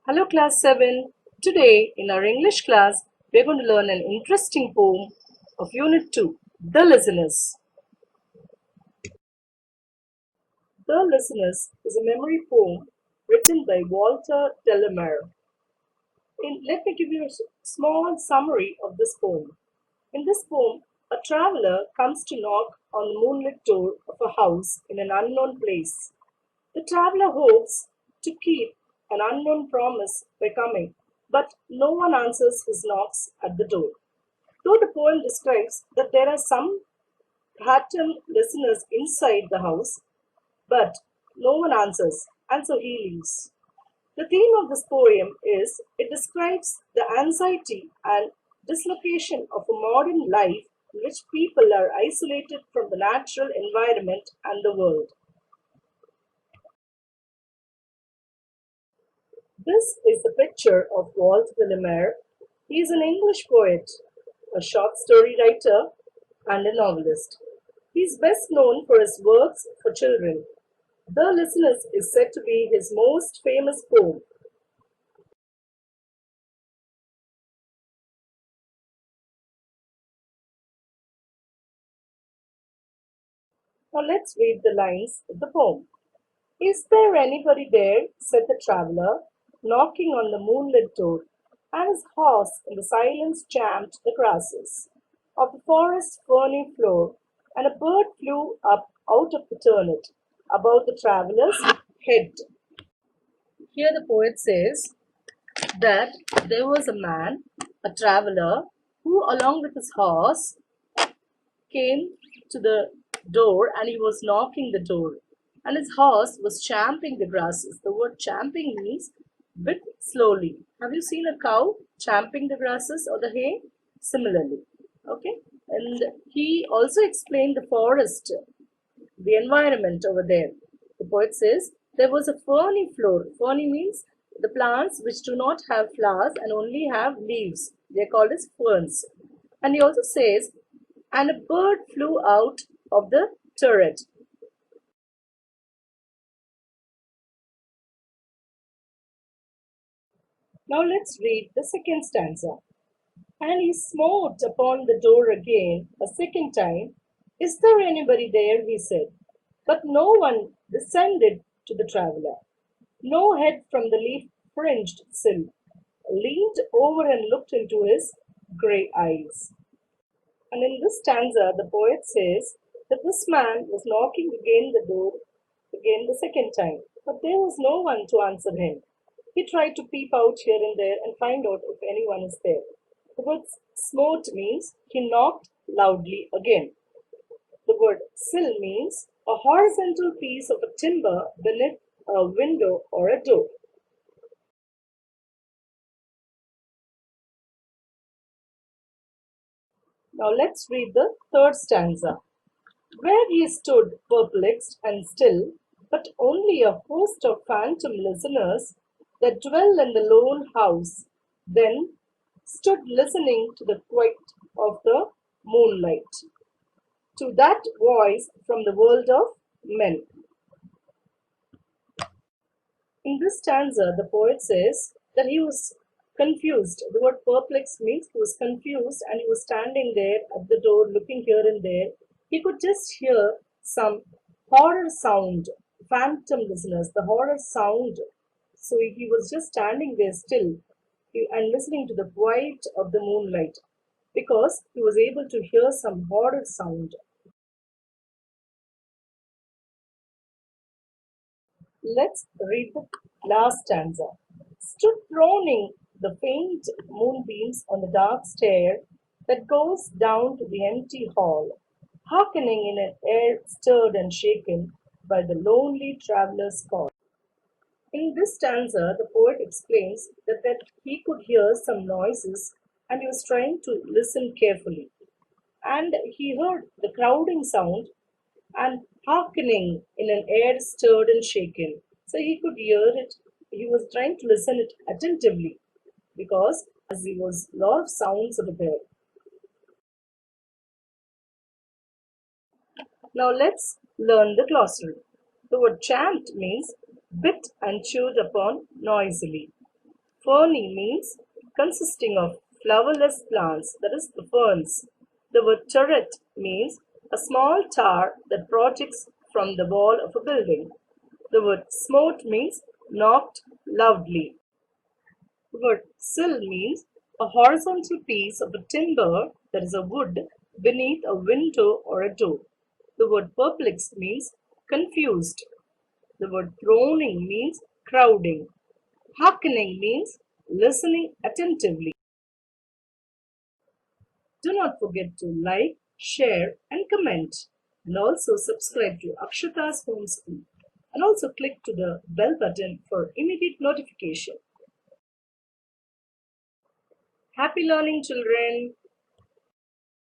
Hello class 7. Today in our English class we are going to learn an interesting poem of Unit 2, The Listeners. The Listeners is a memory poem written by Walter Delamere. Let me give you a small summary of this poem. In this poem, a traveler comes to knock on the moonlit door of a house in an unknown place. The traveler hopes to keep an unknown promise by coming, but no one answers his knocks at the door. Though the poem describes that there are some pattern listeners inside the house, but no one answers, and so he leaves. The theme of this poem is it describes the anxiety and dislocation of a modern life in which people are isolated from the natural environment and the world. This is the picture of Walt Whittemore. He is an English poet, a short story writer, and a novelist. He is best known for his works for children. The Listeners is said to be his most famous poem. Now let's read the lines of the poem. Is there anybody there? Said the traveller, knocking on the moonlit door, and his horse in the silence champed the grasses of the forest's ferny floor, and a bird flew up out of the turnet above the traveller's head. Here the poet says that there was a man, a traveller, who along with his horse came to the door and he was knocking the door. And his horse was champing the grasses. The word champing means bit slowly. Have you seen a cow champing the grasses or the hay? Similarly. Okay. And he also explained the forest, the environment over there. The poet says there was a ferny floor. Ferny means the plants which do not have flowers and only have leaves. They are called as ferns. And he also says, and a bird flew out of the turret. Now let's read the second stanza. And he smote upon the door again a second time. Is there anybody there? He said. But no one descended to the traveller. No head from the leaf fringed sill leaned over and looked into his grey eyes. And in this stanza, the poet says that this man was knocking again the door again the second time, but there was no one to answer him. He tried to peep out here and there and find out if anyone is there. The word smote means he knocked loudly again. The word sill means a horizontal piece of a timber beneath a window or a door. Now let's read the third stanza. Where he stood perplexed and still, but only a host of phantom listeners that dwell in the lone house, then stood listening to the quiet of the moonlight, to that voice from the world of men. In this stanza, the poet says that he was confused. The word perplexed means he was confused and he was standing there at the door looking here and there. He could just hear some horror sound, phantom listeners, the horror sound. So he was just standing there still and listening to the quiet of the moonlight because he was able to hear some horror sound. Let's read the last stanza. Stood throning the faint moonbeams on the dark stair that goes down to the empty hall, hearkening in an air stirred and shaken by the lonely traveller's call. In this stanza, the poet explains that he could hear some noises and he was trying to listen carefully. And he heard the crowding sound and hearkening in an air stirred and shaken. So he could hear it. He was trying to listen it attentively because as there was a lot of sounds over there. Now let's learn the glossary. The word champed means bit and chewed upon noisily. Ferny means consisting of flowerless plants, that is, the ferns. The word turret means a small tower that projects from the wall of a building. The word smote means knocked loudly. The word sill means a horizontal piece of a timber, that is a wood, beneath a window or a door. The word perplexed means confused. The word groaning means crowding. Hearkening means listening attentively. Do not forget to like, share, and comment. And also subscribe to Akshata's Home School. And also click to the bell button for immediate notification. Happy learning, children!